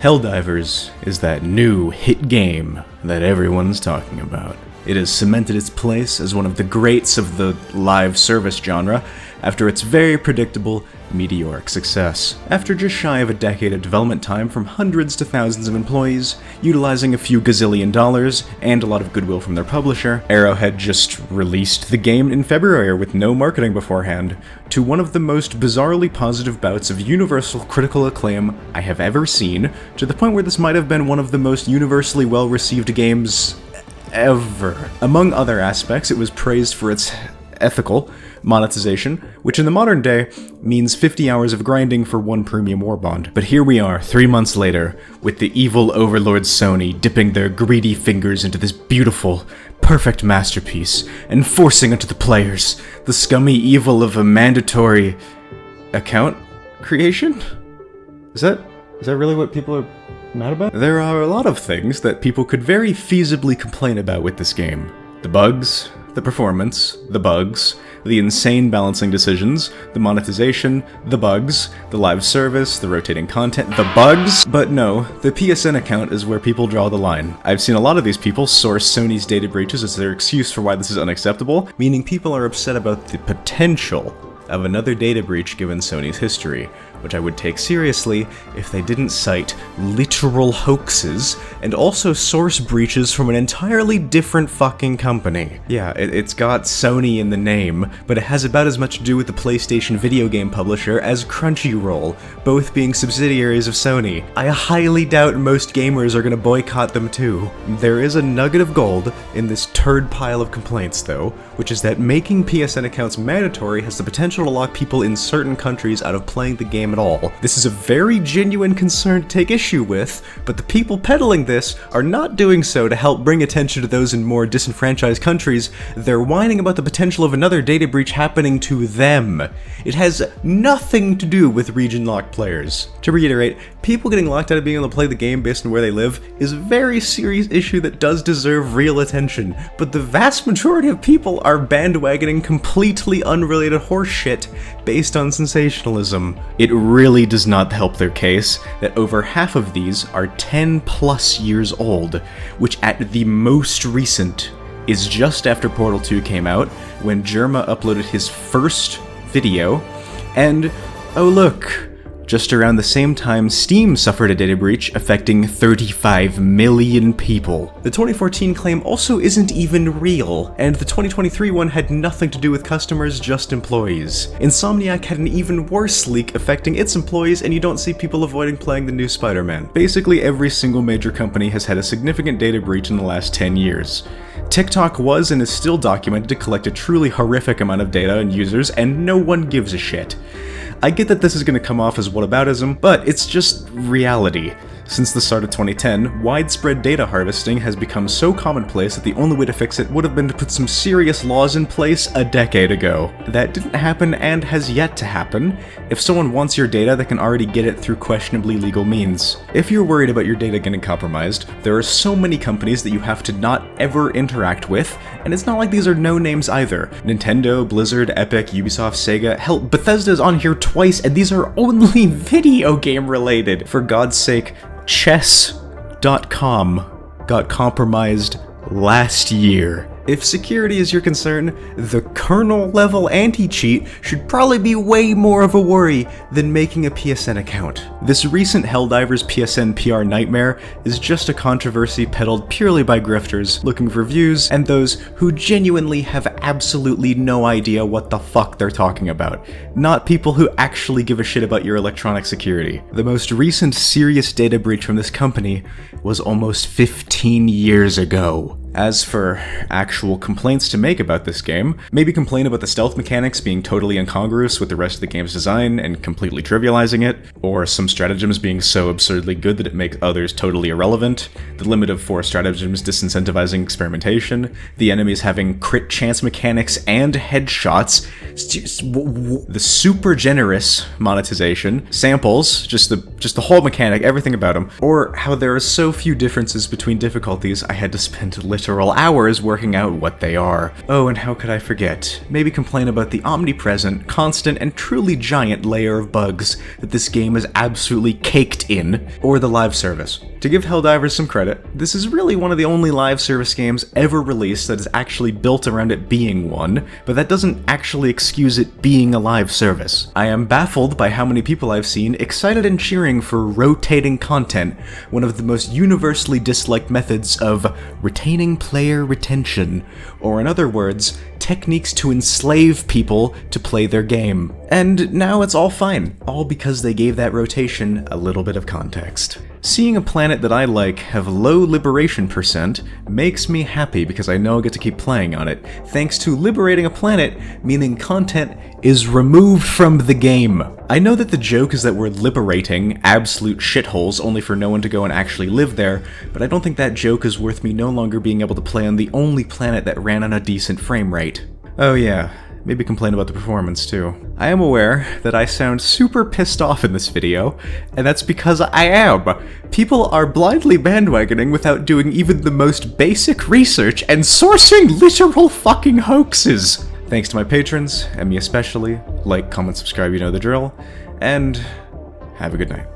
Helldivers is that new hit game that everyone's talking about. It has cemented its place as one of the greats of the live service genre after its very predictable meteoric success. After just shy of a decade of development time from hundreds to thousands of employees, utilizing a few gazillion dollars, and a lot of goodwill from their publisher, Arrowhead just released the game in February with no marketing beforehand, to one of the most bizarrely positive bouts of universal critical acclaim I have ever seen, to the point where this might have been one of the most universally well-received games ever. Among other aspects, it was praised for its ethical monetization, which in the modern day means 50 hours of grinding for one premium war bond. But here we are, 3 months later, with the evil overlord Sony dipping their greedy fingers into this beautiful, perfect masterpiece, and forcing onto the players the scummy evil of a mandatory account creation? Is that really what people are mad about? There are a lot of things that people could very feasibly complain about with this game. The bugs, the performance, the bugs, the insane balancing decisions, the monetization, the bugs, the live service, the rotating content, the bugs. But no, the PSN account is where people draw the line. I've seen a lot of these people source Sony's data breaches as their excuse for why this is unacceptable, meaning people are upset about the potential of another data breach given Sony's history, which I would take seriously if they didn't cite literal hoaxes and also source breaches from an entirely different fucking company. Yeah, it's got Sony in the name, but it has about as much to do with the PlayStation video game publisher as Crunchyroll, both being subsidiaries of Sony. I highly doubt most gamers are gonna boycott them too. There is a nugget of gold in this turd pile of complaints though, which is that making PSN accounts mandatory has the potential to lock people in certain countries out of playing the game at all. This is a very genuine concern to take issue with, but the people peddling this are not doing so to help bring attention to those in more disenfranchised countries. They're whining about the potential of another data breach happening to them. It has nothing to do with region-locked players. To reiterate, people getting locked out of being able to play the game based on where they live is a very serious issue that does deserve real attention, but the vast majority of people are bandwagoning completely unrelated horseshit based on sensationalism. It really does not help their case that over half of these are 10 plus years old, which at the most recent is just after Portal 2 came out, when Jerma uploaded his first video, and oh look, just around the same time Steam suffered a data breach affecting 35 million people. The 2014 claim also isn't even real, and the 2023 one had nothing to do with customers, just employees. Insomniac had an even worse leak affecting its employees, and you don't see people avoiding playing the new Spider-Man. Basically every single major company has had a significant data breach in the last 10 years. TikTok was and is still documented to collect a truly horrific amount of data and users, and no one gives a shit. I get that this is going to come off as whataboutism, but it's just reality. Since the start of 2010, widespread data harvesting has become so commonplace that the only way to fix it would have been to put some serious laws in place a decade ago. That didn't happen and has yet to happen. If someone wants your data, they can already get it through questionably legal means. If you're worried about your data getting compromised, there are so many companies that you have to not ever interact with, and it's not like these are no names either. Nintendo, Blizzard, Epic, Ubisoft, Sega, hell, Bethesda's on here twice, and these are only video game related. For God's sake, chess.com got compromised last year. If security is your concern, the kernel-level anti-cheat should probably be way more of a worry than making a PSN account. This recent Helldivers PSN PR nightmare is just a controversy peddled purely by grifters looking for views and those who genuinely have absolutely no idea what the fuck they're talking about, not people who actually give a shit about your electronic security. The most recent serious data breach from this company was almost 15 years ago. As for actual complaints to make about this game, maybe complain about the stealth mechanics being totally incongruous with the rest of the game's design and completely trivializing it, or some stratagems being so absurdly good that it makes others totally irrelevant, the limit of 4 stratagems disincentivizing experimentation, the enemies having crit chance mechanics and headshots, the super generous monetization, samples, just the whole mechanic, everything about them, or how there are so few differences between difficulties I had to spend literally literal hours working out what they are. Oh, and how could I forget? Maybe complain about the omnipresent, constant, and truly giant layer of bugs that this game is absolutely caked in, or the live service. To give Helldivers some credit, this is really one of the only live service games ever released that is actually built around it being one, but that doesn't actually excuse it being a live service. I am baffled by how many people I've seen excited and cheering for rotating content, one of the most universally disliked methods of retaining player retention, or in other words, techniques to enslave people to play their game. And now it's all fine, all because they gave that rotation a little bit of context. Seeing a planet that I like have low liberation percent makes me happy because I know I get to keep playing on it, thanks to liberating a planet, meaning content is removed from the game. I know that the joke is that we're liberating absolute shitholes only for no one to go and actually live there, but I don't think that joke is worth me no longer being able to play on the only planet that ran on a decent frame rate. Oh yeah, maybe complain about the performance too. I am aware that I sound super pissed off in this video, and that's because I am. People are blindly bandwagoning without doing even the most basic research and sourcing literal fucking hoaxes. Thanks to my patrons, and me especially. Like, comment, subscribe, you know the drill, and have a good night.